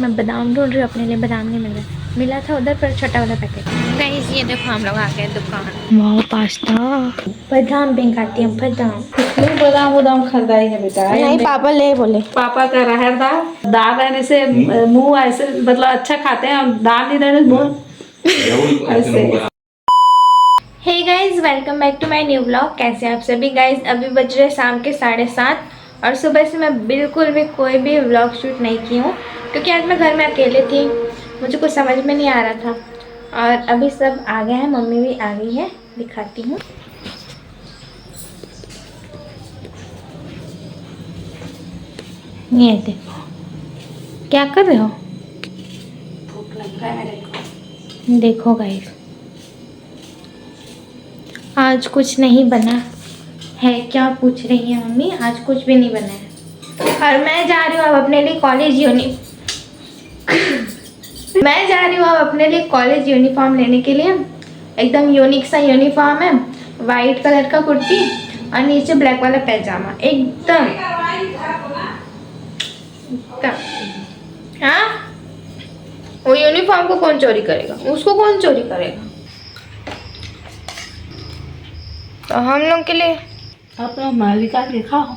मैं बादाम ढूंढ रही हूँ अपने लिए, बादाम नहीं मिल रहा। मिला था उधर पर छोटा वाला पैकेट। गाइस ये देखो हम लोग आ गए दुकान। वाह पास्ता, बादाम भी खाती हूँ बादाम। बादाम उदाम खरीदा ही है बेटा। नहीं पापा ले बोले। पापा का रहर दाल दाल रहने से मुंह ऐसे मतलब अच्छा खाते हैं, और दाल नहीं रहने से मुंह ऐसे। Hey guys welcome back to my new blog. कैसे आप सभी गाइज? अभी बज रहे शाम के 7:30 और सुबह से मैं बिल्कुल भी कोई भी व्लॉग शूट नहीं की हूँ क्योंकि आज मैं घर में अकेले थी, मुझे कुछ समझ में नहीं आ रहा था। और अभी सब आ गए हैं, मम्मी भी आ गई है, दिखाती हूँ। ये देखो, क्या कर रहे हो? भूख लग रहा है मेरे को। देखो गाइज, आज कुछ नहीं बना है। क्या पूछ रही है मम्मी? आज कुछ भी नहीं बना है। और मैं जा रही हूँ अब अपने लिए कॉलेज यूनिफॉर्म लेने के लिए। एकदम यूनिक सा यूनिफॉर्म है, वाइट कलर का कुर्ती और नीचे ब्लैक वाला पैजामा। एकदम हाँ, वो यूनिफॉर्म को कौन चोरी करेगा? उसको कौन चोरी करेगा? तो हम लोग के लिए अपना मालिका के खाओ।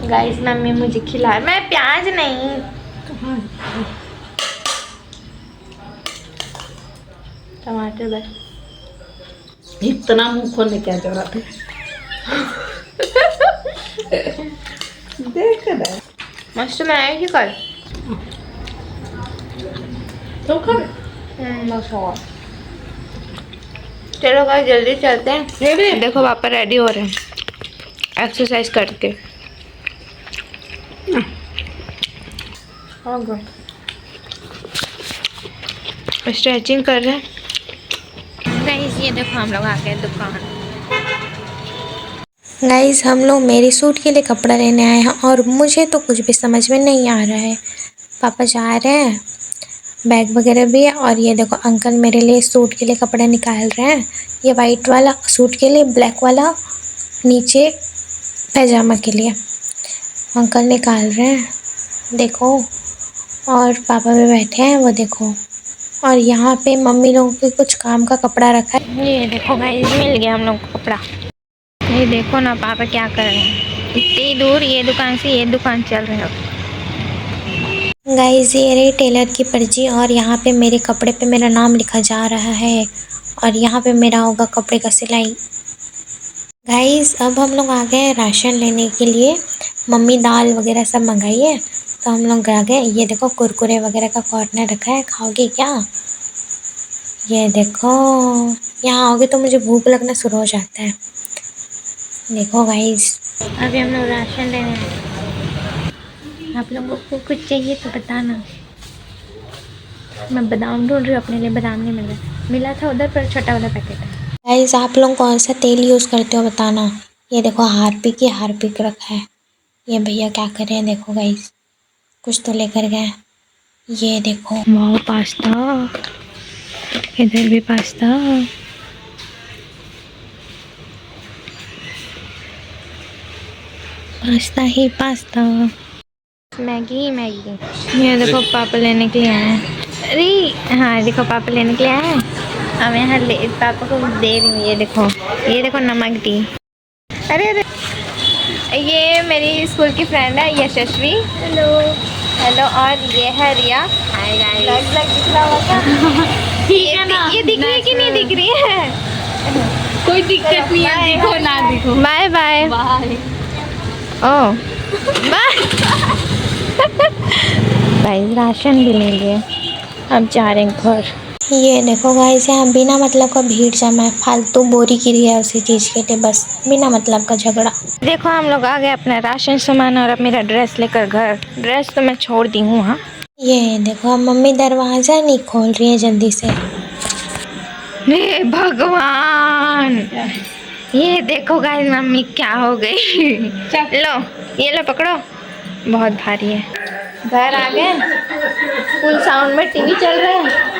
गाइस मम्मी मुझे खिला, मैं प्याज नहीं, टमाटर बस। इतना मुंह खोलने क्या जरूरत है? देख रहे मस्त बनाई थी कल। तो कर। बस होगा। चलो गाइस जल्दी चलते हैं। देखो पापा रेडी हो रहे हैं एक्सरसाइज करके। स्ट्रेचिंग कर रहे हैं। गाइस ये देखो हम लोग आ गए दुकान। गाइस हम लोग मेरे सूट के लिए कपड़ा लेने आए हैं और मुझे तो कुछ भी समझ में नहीं आ रहा है। पापा जा रहे हैं, बैग वगैरह भी है। और ये देखो अंकल मेरे लिए सूट के लिए कपड़ा निकाल रहे हैं। ये वाइट वाला सूट के लिए, ब्लैक वाला नीचे पैजामा के लिए अंकल निकाल रहे हैं, देखो। और पापा भी बैठे हैं, वो देखो। और यहाँ पे मम्मी लोगों के कुछ काम का कपड़ा रखा है। ये देखो गाइस मिल गया हम लोग को कपड़ा। ये देखो ना पापा क्या कर रहे हैं, इतनी दूर ये दुकान से ये दुकान चल रहे हैं। गाइस ये रही टेलर की पर्ची और यहाँ पे मेरे कपड़े पे मेरा नाम लिखा जा रहा है और यहाँ पे मेरा होगा कपड़े का सिलाई। गाइस अब हम लोग आ गए हैं राशन लेने के लिए। मम्मी दाल वगैरह सब मंगाई है तो हम लोग आ गए। ये देखो कुरकुरे वगैरह का कॉर्नर रखा है, खाओगे क्या? ये देखो, यहाँ आओगे तो मुझे भूख लगना शुरू हो जाता है। देखो गाइस अभी हम लोग राशन लेने आए। आप लोगों को कुछ चाहिए तो बताना। मैं बादाम ढूंढ रही हूँ अपने लिए, बादाम नहीं मिल रहा। मिला था उधर पर छोटा वाला पैकेट है। गाइस आप लोग कौन सा तेल यूज़ करते हो बताना। ये देखो हार्पिक ही हार्पिक रखा है। ये भैया क्या कर रहे हैं देखो गाइस, कुछ तो लेकर गए। ये देखो वाह पास्ता, इधर भी पास्ता। पास्ता ही पास्ता, मैगी ही मैगी। ये देखो पापा लेने के लिए आए हैं। अरे हाँ देखो पापा लेने के लिए आए हैं। अब यहाँ ले पापा को दे रही हूँ। ये देखो नमक दी। अरे अरे ये मेरी स्कूल की फ्रेंड है यशस्वी। Hello hello. और ये है रिया। Hi guys. दिख रहा होगा क्या? ये दिख रही है कि नहीं दिख रही है? कोई दिक्कत नहीं है, दिखो ना दिखो। Bye bye. Oh bye. Guys ration भी ले लिए, अब जा रहे हैं घर। ये देखो गाइस यहाँ बिना मतलब का भीड़ जमा है, फालतू बोरी गिरी है उसी चीज़ के लिए, बस बिना मतलब का झगड़ा। देखो हम लोग आ गए अपना राशन सामान और अब मेरा ड्रेस लेकर घर। ड्रेस तो मैं छोड़ दी हूँ। हाँ ये देखो अब मम्मी दरवाज़ा नहीं खोल रही है जल्दी से। हे भगवान, ये देखो गाइस मम्मी क्या हो गई। लो ये लो पकड़ो, बहुत भारी है। घर आ गए, फुल साउंड में टीवी चल रहा है।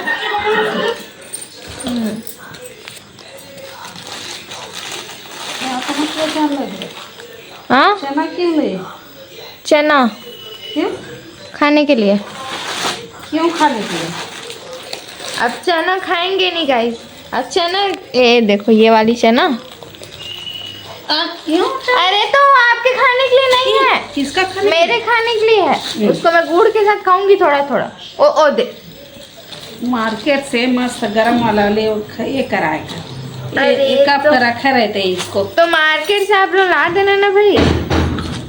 चना हाँ क्यों ले? चना क्यों? खाने के लिए। क्यों खाने के लिए? अब चना खाएंगे नहीं गाइस। अब चना, ये देखो ये वाली चना। क्यों? अरे तो आपके खाने के लिए नहीं है, किसका खाने? मेरे खाने के लिए है। उसको मैं गुड़ के साथ खाऊंगी थोड़ा थोड़ा। ओ दे। मार्केट से मस्त गरम वाला ले ये कराएगा। अरे एक कप तो रखे रहते हैं इसको। तो मार्केट से आप लोग ला देना ना भाई।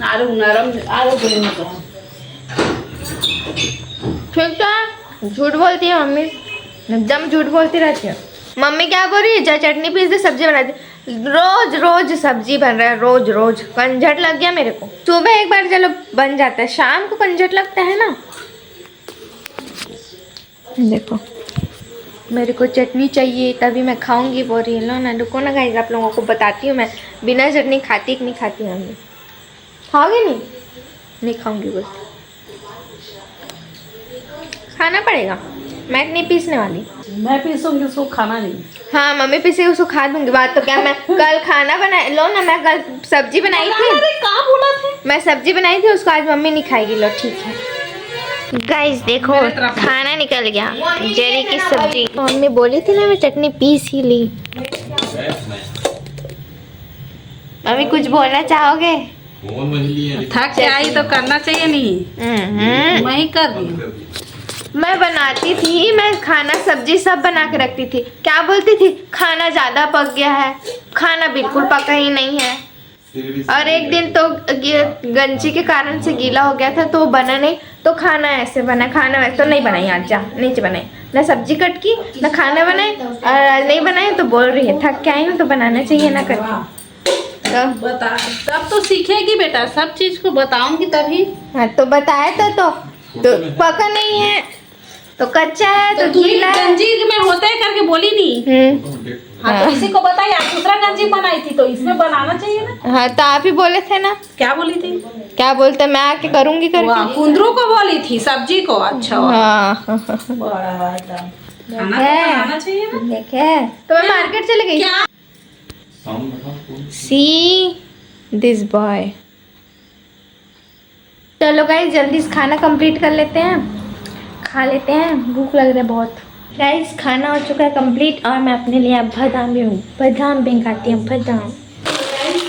आलू नरम, आलू गरम का। ठीक है, झूठ बोलती है मम्मी, एकदम झूठ बोलती रहती है। मम्मी क्या बोल रही है? जा चटनी पीस दे, सब्जी बना दे। रोज रोज सब्जी बन रहा है, रोज रोज कंझट लग गया मेरे को। सुबह एक बार चलो बन जाता है, शाम को कंझट लगता है ना। देखो मेरे को चटनी चाहिए तभी मैं खाऊंगी बोल रही है। लो ना, रुको ना गाइस, आप लोगों को बताती हूँ मैं बिना चटनी खाती कि नहीं खाती हूँ। मम्मी खाओगे? नहीं खाऊंगी बस। खाना पड़ेगा, मैं नहीं पीसने वाली। मैं पीसूंगी, उसको खाना नहीं। हाँ मम्मी पीसे उसको खा दूंगी। बात तो क्या, मैं कल खाना बनाई, लो ना मैं कल सब्जी बनाई थी। कहाँ बोला थे? मैं सब्जी बनाई थी, उसको आज मम्मी नहीं खाएगी। लो ठीक है गाइस, देखो खाना निकल गया, जेरी की सब्जी। मम्मी बोली थी ना मैं चटनी पीस ही ली। मम्मी कुछ बोलना चाहोगे? थक के आई तो करना चाहिए नहीं? मैं ही कर रही। मैं बनाती थी, मैं खाना सब्जी सब बना के रखती थी। क्या बोलती थी? खाना ज़्यादा पक गया है। खाना बिल्कुल पका ही नहीं है। और एक दिन तो गंजी के कारण से गीला हो गया था तो बना नहीं, तो खाना ऐसे बना। खाना वैसे तो नहीं बनाई, आज जा नीचे बनाई ना, सब्जी कट की ना खाना बनाए। और नहीं बनाए तो बोल रही है थक के आई हूँ तो बनाना चाहिए ना करके। तो बता, तब तो सीखेगी बेटा, सब चीज को बताऊंगी तभी। हाँ तो बताया तो पका नहीं है तो कच्चा है तो गीला है। गंजी में होते है करके बोली नहीं। हाँ तो इसी को बताइए, आप दूसरा गंजी बनाई थी तो इसमें बनाना चाहिए ना। हाँ तो आप ही बोले थे ना। क्या बोली थी? क्या बोलते? मैं आके करूंगी करके। कुंदरू को बोली थी, सब्जी को। अच्छा हाँ बड़ा खाना बनाना चाहिए ना। देखे तो मैं मार्केट चले गई। See this boy. चलो गाइस जल्दी से खाना कंप्लीट कर लेते हैं, खा लेते हैं, भूख लग रहा है बहुत। गाइस खाना हो चुका है कंप्लीट और मैं अपने लिए अब बादाम भी खाती हूँ। बादाम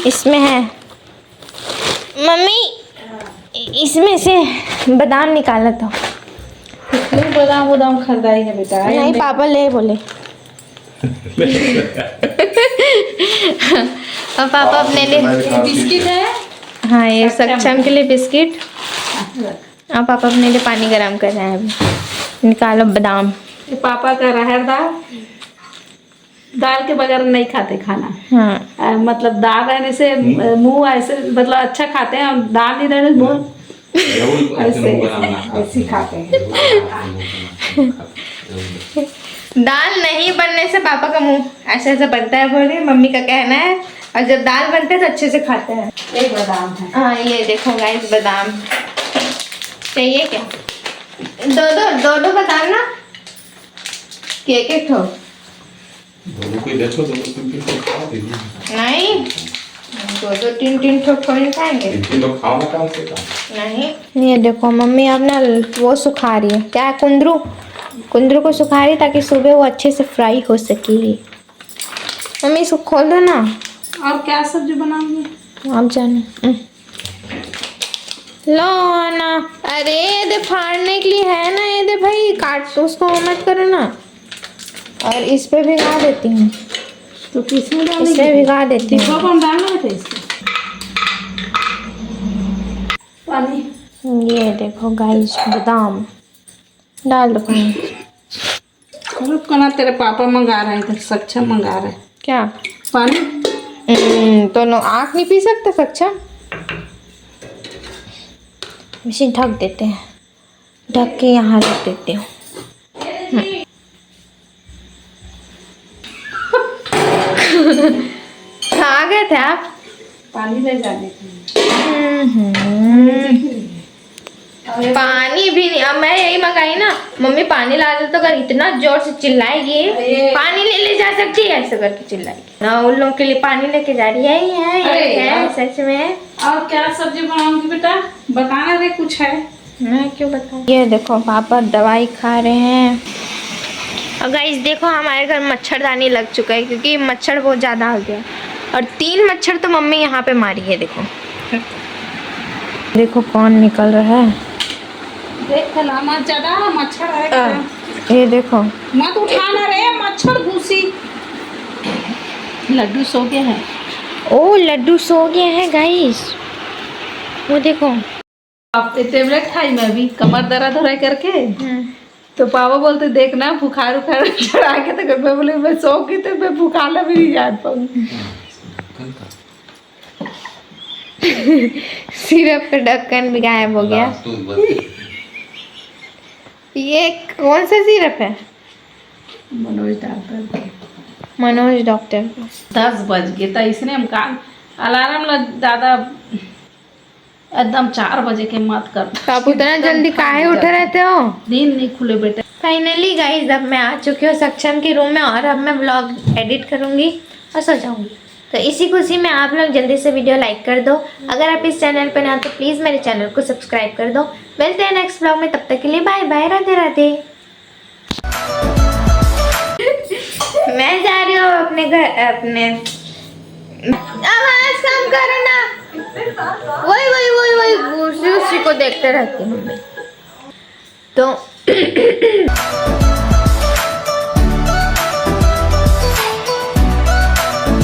इसमें है मम्मी, इसमें से बादाम निकाला था। बादाम खरीदाई है बेटा? नहीं पापा ले बोले। और पापा अपने लिए बिस्किट है। हाँ ये सक्षम के लिए बिस्किट। और पापा अपने लिए पानी गरम कर रहे हैं। अभी निकालो बादाम। पापा का रहर दाल के बगैर नहीं खाते खाना। हाँ मतलब दाल रहने से मुंह ऐसे, मतलब अच्छा खाते हैं, और दाल नहीं रहने से मुंह ऐसे खाते हैं। दाल नहीं बनने से पापा का मुंह ऐसे ऐसे बनता है बोल रही मम्मी का कहना है। और जब दाल बनते है तो अच्छे से खाते हैं। ये बादाम है। हाँ ये देखो गाइस बादाम चाहिए क्या? दो बादाम ना कि एक ठो? नहीं दो तीन ठो थोड़ी खाएंगे। नहीं ये देखो मम्मी अब ना वो सुखा रही है। क्या? कुंदरू को सुखा रही ताकि सुबह वो अच्छे से फ्राई हो सके। मम्मी इसको खोल दो ना। और क्या सब्जी बनाऊंगी आप जाने। लो ना, अरे ये दे फाड़ने के लिए है ना, ये दे भाई, काट उसको मत करो ना। और इस पे भिगा देती हूँ, तो किसमें डालेंगे? इसमें भिगा देती हूँ। कौन डालना था इसको? पानी। ये देखो गाइस बादाम डाल दो पानी। रुक ना, तेरे पापा मंगा रहे हैं, सक्षम मंगा रहे हैं। क्या पानी? तो नो आँख नहीं पी सकते सक्षम? इसे ढक देते हैं, ढक के यहाँ रख देते हूँ। आ गए थे आप? पानी ले जाने के लिए। पानी भी नहीं। अब मैं यही मंगाई ना, मम्मी पानी ला दे तो अगर इतना जोर से चिल्लाएगी पानी ले जा सकती है ऐसे करके चिल्लाएगी ना। उन लोगों के लिए पानी लेके जा रही है सच में। और क्या सब्जी बनाऊंगी बेटा? बताना रे कुछ है। मैं क्यों बताऊँ। ये देखो पापा दवाई खा रहे हैं। और गाइस देखो हमारे घर मच्छरदानी लग चुका है क्योंकि मच्छर बहुत ज़्यादा हो गया। और 3 मच्छर तो मम्मी यहाँ पे मारी है। देखो देखो कौन निकल रहा है। देख ना मत ज्यादा मच्छर है। ये देखो मत उठाना रे मच्छर घुसी। लड्डू सो गया है। ओ लड्डू सो गया है गाइस। वो देखो अब टेबलेट खाई मैं भी कमर दर्द हो रहा है करके। तो पापा बोलते देखना बुखार उखार चढ़ा के तो मैं बोली मैं सो गई तो मैं बुखार भी नहीं जान पाऊंगी। सिरप का ढक्कन भी गायब हो गया। ये कौन सा सिरप है। मनोज डॉक्टर 10 बज गए तो इसने हम काम अलार्म लग दादा एकदम 4 बजे के मत कर। आप उतना जल्दी काहे उठे रहते हो। नींद नहीं खुले बेटे। फाइनली गाइज अब मैं आ चुकी हूँ सक्षम के रूम में और अब मैं व्लॉग एडिट करूँगी और सो जाऊँगी। तो इसी खुशी में आप लोग जल्दी से वीडियो लाइक कर दो। अगर आप इस चैनल पर ना तो प्लीज़ मेरे चैनल को सब्सक्राइब कर दो। मिलते हैं नेक्स्ट व्लॉग में, तब तक के लिए बाय बाय, राधे राधे। मैं जा रही हूँ अपने घर अपने आवाज कम करो ना। वही उसी को देखते रहती हूँ तो